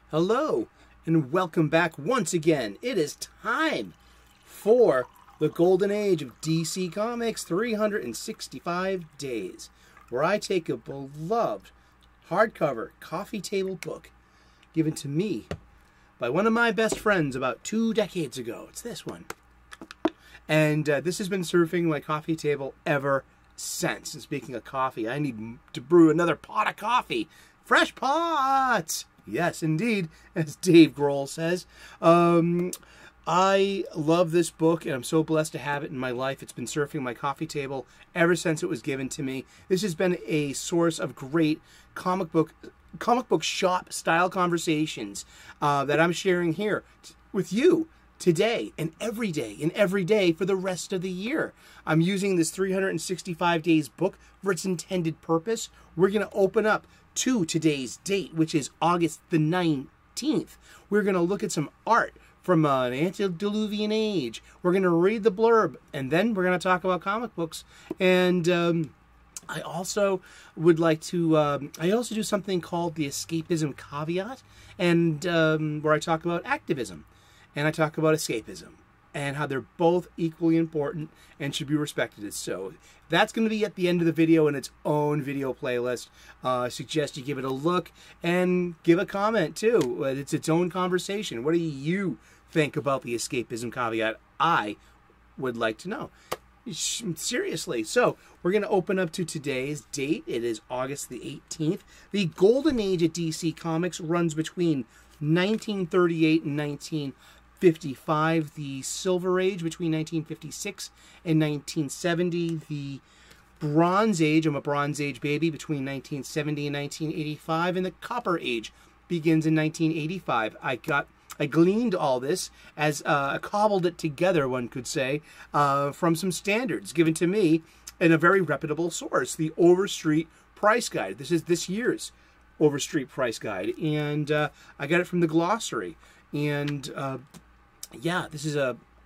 Hello, and welcome back once again. It is time for the Golden Age of DC Comics 365 Days, where I take a beloved hardcover coffee table book given to me by one of my best friends about 2 decades ago. It's this one. And this has been surfing my coffee table ever since. And speaking of coffee, I need to brew another pot of coffee. Fresh pots! Yes, indeed, as Dave Grohl says. I love this book, and I'm so blessed to have it in my life. It's been surfing my coffee table ever since it was given to me. This has been a source of great comic book shop style conversations that I'm sharing here with you today and every day for the rest of the year. I'm using this 365 days book for its intended purpose. We're going to open up to today's date, which is August the 19th. We're going to look at some art from an antediluvian age. We're going to read the blurb, and then we're going to talk about comic books. And I also would like to, I also do something called the Escapism Caveat, and where I talk about activism, and I talk about escapism, and how they're both equally important and should be respected. So that's going to be at the end of the video in its own video playlist. I suggest you give it a look and give a comment too. It's its own conversation. What do you think about the Escapism Caveat? I would like to know. Seriously. So we're going to open up to today's date. It is August the 18th. The Golden Age of DC Comics runs between 1938 and 1955, the Silver Age between 1956 and 1970, the Bronze Age, I'm a Bronze Age baby, between 1970 and 1985, and the Copper Age begins in 1985. I gleaned all this as cobbled it together, one could say, from some standards given to me in a very reputable source, the Overstreet Price Guide. This is this year's Overstreet Price Guide, and I got it from the glossary. And yeah, this is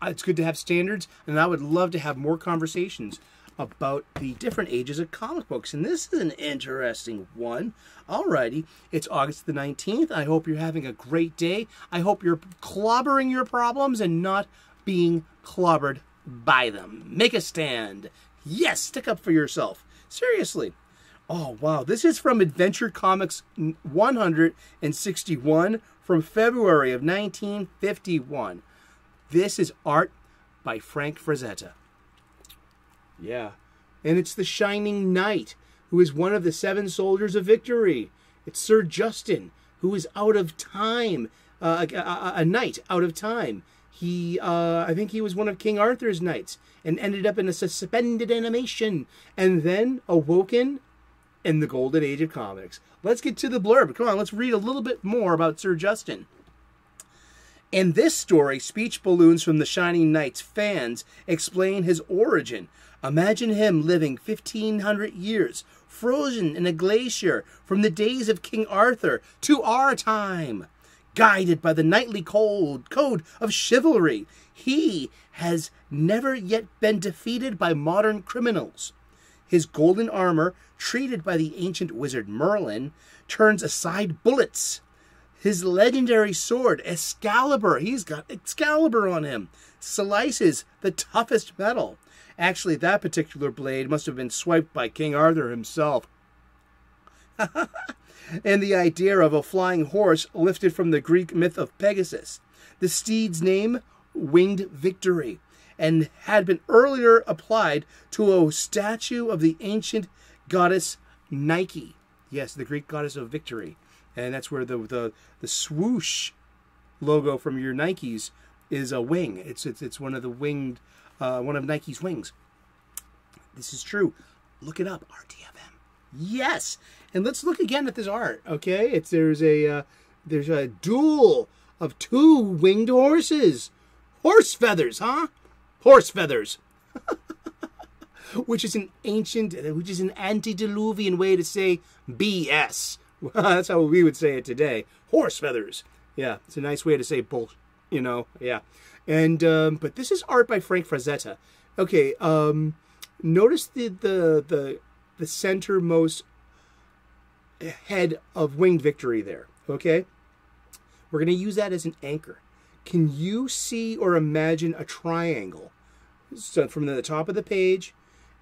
it's good to have standards, and I would love to have more conversations about the different ages of comic books. And this is an interesting one. Alrighty, it's August the 19th. I hope you're having a great day. I hope you're clobbering your problems and not being clobbered by them. Make a stand. Yes, stick up for yourself. Seriously. Oh, wow. This is from Adventure Comics 161 from February of 1951. This is art by Frank Frazetta. Yeah. And it's the Shining Knight, who is one of the 7 soldiers of victory. It's Sir Justin, who is out of time, a knight out of time. He, I think he was one of King Arthur's knights and ended up in a suspended animation and then awoken in the Golden Age of Comics. Let's get to the blurb. Come on, let's read a little bit more about Sir Justin. In this story, speech balloons from the Shining Knight's fans explain his origin. Imagine him living 1,500 years, frozen in a glacier from the days of King Arthur to our time. Guided by the knightly code of chivalry, he has never yet been defeated by modern criminals. His golden armor, treated by the ancient wizard Merlin, turns aside bullets. His legendary sword, Excalibur, he's got Excalibur on him, slices the toughest metal. Actually, that particular blade must have been swiped by King Arthur himself. And the idea of a flying horse lifted from the Greek myth of Pegasus. The steed's name, Winged Victory, and had been earlier applied to a statue of the ancient goddess Nike. Yes, the Greek goddess of victory. And that's where the swoosh logo from your Nikes is a wing. It's one of the winged, one of Nike's wings. This is true. Look it up, RTFM. Yes, and let's look again at this art. Okay, there's a duel of 2 winged horses. Horse feathers, huh? Horse feathers. which is an antediluvian way to say BS. That's how we would say it today. Horse feathers. Yeah, it's a nice way to say bull, yeah. And, but this is art by Frank Frazetta. Okay, notice the centermost head of Winged Victory there, okay? We're going to use that as an anchor. Can you see or imagine a triangle? So from the top of the page,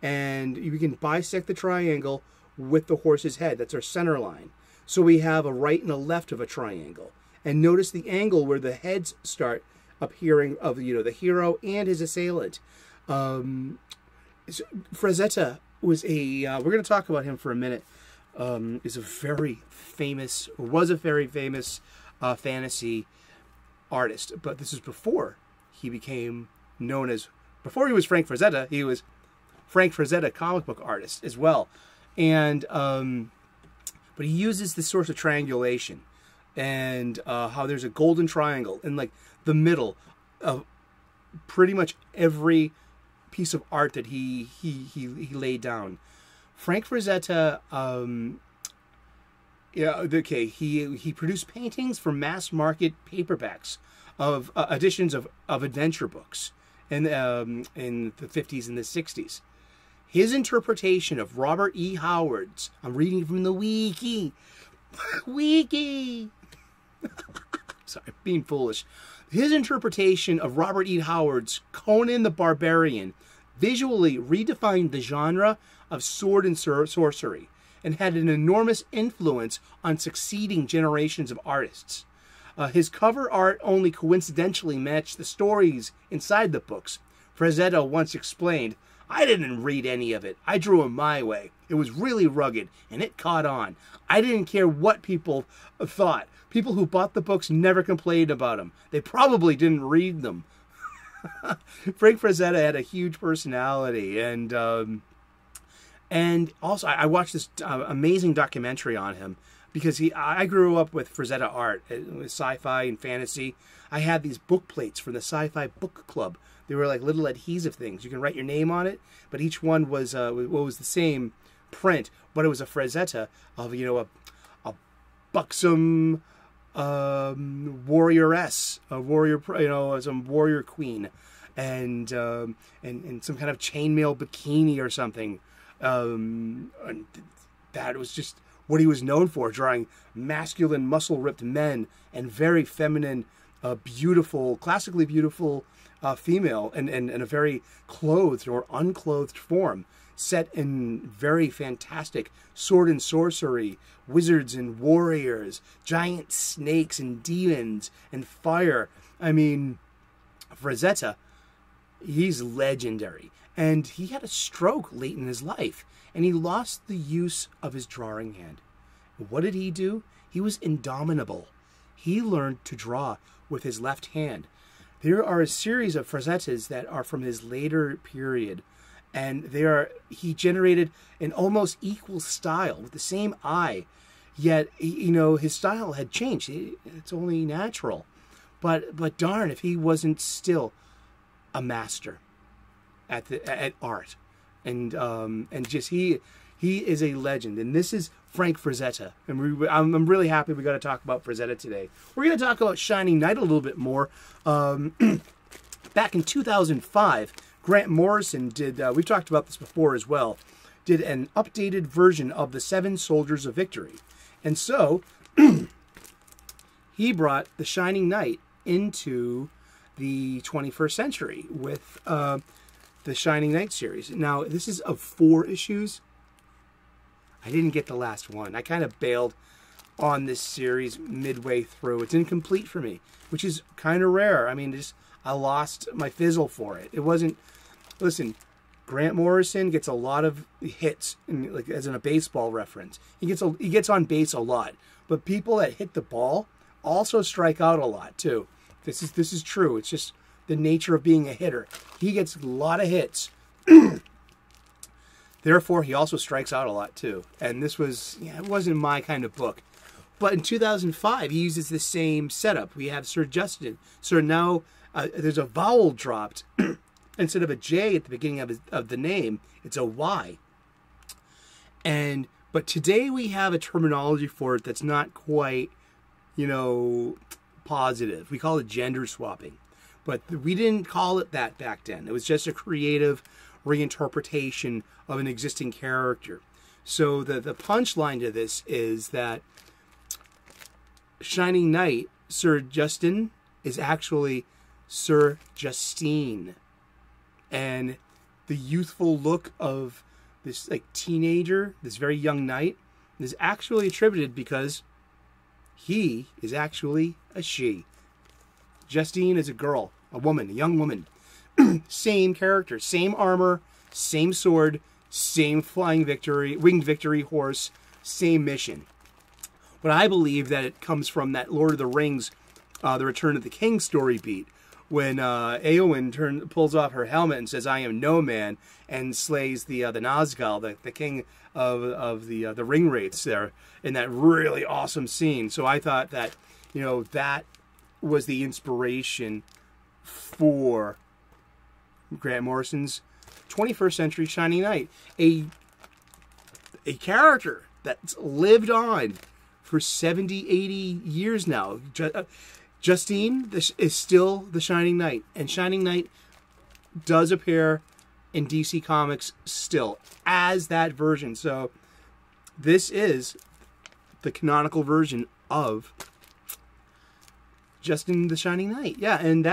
and you can bisect the triangle with the horse's head. That's our center line. So we have a right and a left of a triangle. And notice the angle where the heads start appearing of, the hero and his assailant. Frazetta was we're going to talk about him for a minute, was a very famous fantasy artist. But this is before he became known as, before he was Frank Frazetta, he was Frank Frazetta, comic book artist as well. And, but he uses this sort of triangulation and how there's a golden triangle in like the middle of pretty much every piece of art that he laid down. Frank Frazetta, he produced paintings for mass market paperbacks of editions of adventure books in the 50s and the 60s. His interpretation of Robert E. Howard's, I'm reading from the wiki, sorry, being foolish. His interpretation of Robert E. Howard's Conan the Barbarian visually redefined the genre of sword and sorcery and had an enormous influence on succeeding generations of artists. His cover art only coincidentally matched the stories inside the books. Frazetta once explained, "I didn't read any of it. I drew it my way. It was really rugged, and it caught on. I didn't care what people thought. People who bought the books never complained about them. They probably didn't read them." Frank Frazetta had a huge personality, and also I watched this amazing documentary on him because I grew up with Frazetta art, with sci-fi and fantasy. I had these book plates from the Sci-Fi Book Club. They were like little adhesive things. You can write your name on it, but each one was the same print, but it was a Frazetta of a buxom warrioress, a warrior, some warrior queen, and some kind of chainmail bikini or something. And that was just what he was known for, drawing masculine, muscle-ripped men and very feminine, beautiful, classically beautiful female, and a very clothed or unclothed form, set in very fantastic sword and sorcery, wizards and warriors, giant snakes and demons and fire. I mean, Frazetta, he's legendary. And he had a stroke late in his life, and he lost the use of his drawing hand. What did he do? He was indomitable. He learned to draw with his left hand. There are a series of Frazettas that are from his later period, and he generated an almost equal style with the same eye, yet his style had changed. It's only natural, but darn if he wasn't still a master at art, and just he is a legend. And this is Frank Frazetta, and I'm really happy we got to talk about Frazetta today. We're going to talk about Shining Knight a little bit more. Back in 2005, Grant Morrison did, we've talked about this before as well, did an updated version of the Seven Soldiers of Victory. And so, he brought the Shining Knight into the 21st century with the Shining Knight series. Now, this is of 4 issues. I didn't get the last one. I kind of bailed on this series midway through. It's incomplete for me, which is kind of rare. I mean, I lost my fizzle for it. It wasn't... Listen, Grant Morrison gets a lot of hits, like as in a baseball reference. He gets on base a lot, but people that hit the ball also strike out a lot too. This is true. It's just the nature of being a hitter. He gets a lot of hits. Therefore, he also strikes out a lot too. And this was, it wasn't my kind of book. But in 2005, he uses the same setup. We have Sir Justin. So now there's a vowel dropped. Instead of a J at the beginning of the name, it's a Y. But today we have a terminology for it that's not quite, positive. We call it gender swapping. But we didn't call it that back then. It was just a creative reinterpretation of an existing character. So the punchline to this is that Shining Knight Sir Justin is actually Sir Justine. And the youthful look of this like teenager, this very young knight, is actually attributed because he is actually a she. Justine is a girl, a woman, a young woman. Same character, same armor, same sword, same flying victory, winged victory horse, same mission. But I believe that it comes from that Lord of the Rings, The Return of the King story beat, when Éowyn pulls off her helmet and says, "I am no man," and slays the Nazgûl, the king of the ring wraiths there, in that really awesome scene. So I thought that, you know, that was the inspiration for Grant Morrison's 21st Century Shining Knight, a character that's lived on for 70, 80 years now. Justine is still the Shining Knight, and Shining Knight does appear in DC Comics still as that version. So this is the canonical version of Justin the Shining Knight. Yeah, and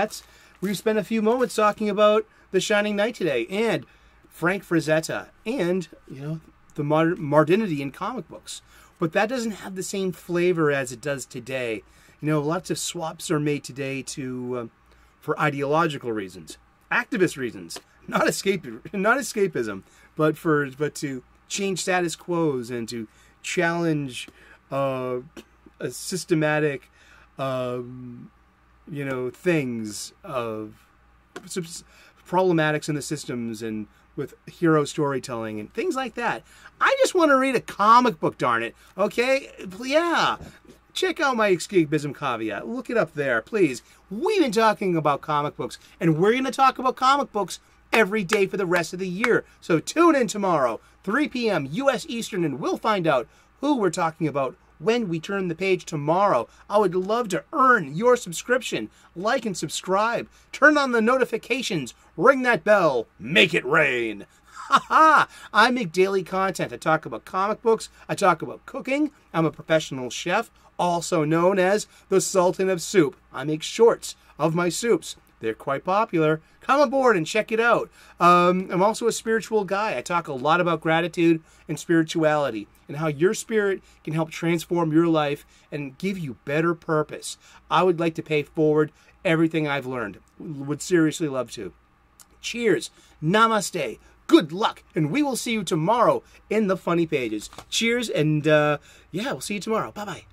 we've spent a few moments talking about the Shining Knight today, and Frank Frazetta, and, you know, the modernity in comic books. But that doesn't have the same flavor as it does today. You know, lots of swaps are made today for ideological reasons, activist reasons, not escapism, but to change status quos and to challenge a systematic, you know, things of problematics in the systems and with hero storytelling and things like that. I just want to read a comic book, darn it. Okay? Yeah. Check out my escapism caveat. Look it up there, please. We've been talking about comic books, and we're going to talk about comic books every day for the rest of the year. So tune in tomorrow, 3 p.m. U.S. Eastern, and we'll find out who we're talking about when we turn the page tomorrow. I would love to earn your subscription. Like and subscribe. Turn on the notifications. Ring that bell. Make it rain. Ha! I make daily content. I talk about comic books. I talk about cooking. I'm a professional chef, also known as the Sultan of Soup. I make shorts of my soups. They're quite popular. Come aboard and check it out. I'm also a spiritual guy. I talk a lot about gratitude and spirituality and how your spirit can help transform your life and give you better purpose. I would like to pay forward everything I've learned. Would seriously love to. Cheers. Namaste. Good luck. And we will see you tomorrow in the funny pages. Cheers. And yeah, we'll see you tomorrow. Bye-bye.